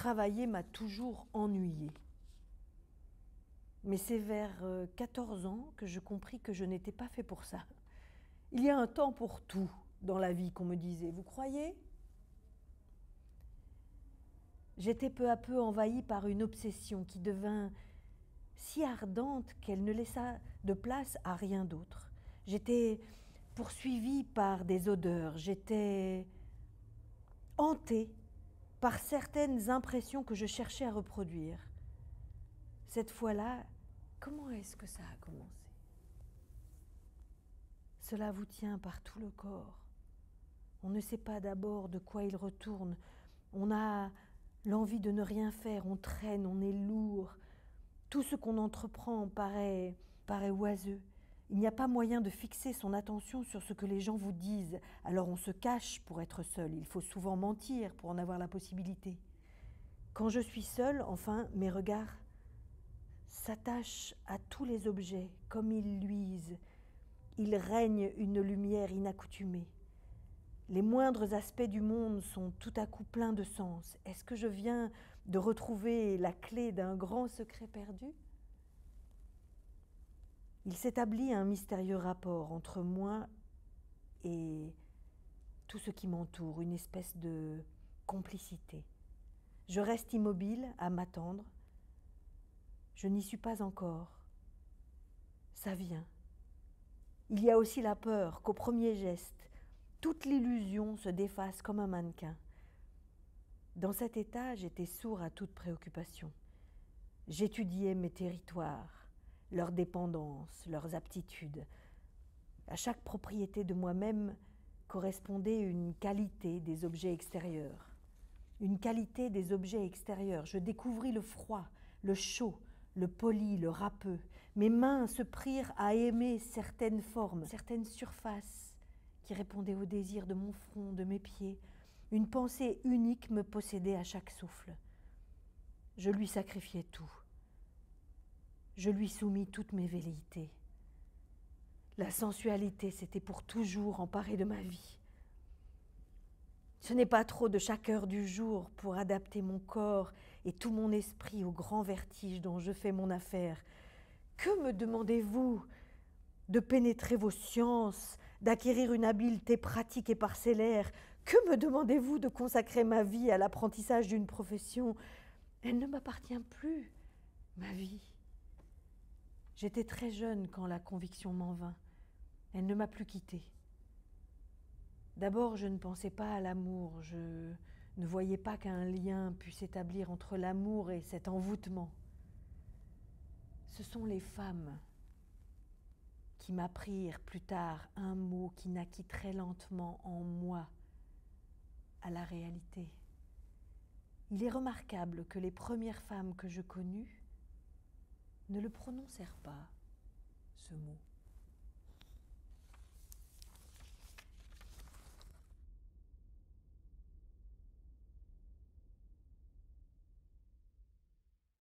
Travailler m'a toujours ennuyée. Mais c'est vers 14 ans que je compris que je n'étais pas fait pour ça. Il y a un temps pour tout dans la vie, qu'on me disait. Vous croyez ? J'étais peu à peu envahie par une obsession qui devint si ardente qu'elle ne laissa de place à rien d'autre. J'étais poursuivie par des odeurs, j'étais hantée par certaines impressions que je cherchais à reproduire. Cette fois-là, comment est-ce que ça a commencé ? Cela vous tient par tout le corps. On ne sait pas d'abord de quoi il retourne. On a l'envie de ne rien faire, on traîne, on est lourd. Tout ce qu'on entreprend paraît oiseux. Il n'y a pas moyen de fixer son attention sur ce que les gens vous disent. Alors on se cache pour être seul. Il faut souvent mentir pour en avoir la possibilité. Quand je suis seule, enfin, mes regards s'attachent à tous les objets, comme ils luisent. Il règne une lumière inaccoutumée. Les moindres aspects du monde sont tout à coup pleins de sens. Est-ce que je viens de retrouver la clé d'un grand secret perdu ? Il s'établit un mystérieux rapport entre moi et tout ce qui m'entoure, une espèce de complicité. Je reste immobile à m'attendre. Je n'y suis pas encore. Ça vient. Il y a aussi la peur qu'au premier geste, toute l'illusion se défasse comme un mannequin. Dans cet état, j'étais sourd à toute préoccupation. J'étudiais mes territoires, leurs dépendances, leurs aptitudes. À chaque propriété de moi-même correspondait une qualité des objets extérieurs. Une qualité des objets extérieurs. Je découvris le froid, le chaud, le poli, le râpeux. Mes mains se prirent à aimer certaines formes, certaines surfaces qui répondaient au désir de mon front, de mes pieds. Une pensée unique me possédait à chaque souffle. Je lui sacrifiais tout. Je lui soumis toutes mes velléités. La sensualité s'était pour toujours emparée de ma vie. Ce n'est pas trop de chaque heure du jour pour adapter mon corps et tout mon esprit au grand vertige dont je fais mon affaire. Que me demandez-vous ? De pénétrer vos sciences, d'acquérir une habileté pratique et parcellaire. Que me demandez-vous de consacrer ma vie à l'apprentissage d'une profession ? Elle ne m'appartient plus, ma vie. J'étais très jeune quand la conviction m'en vint. Elle ne m'a plus quittée. D'abord, je ne pensais pas à l'amour. Je ne voyais pas qu'un lien puisse s'établir entre l'amour et cet envoûtement. Ce sont les femmes qui m'apprirent plus tard un mot qui naquit très lentement en moi à la réalité. Il est remarquable que les premières femmes que je connus ne le prononcèrent pas, ce mot.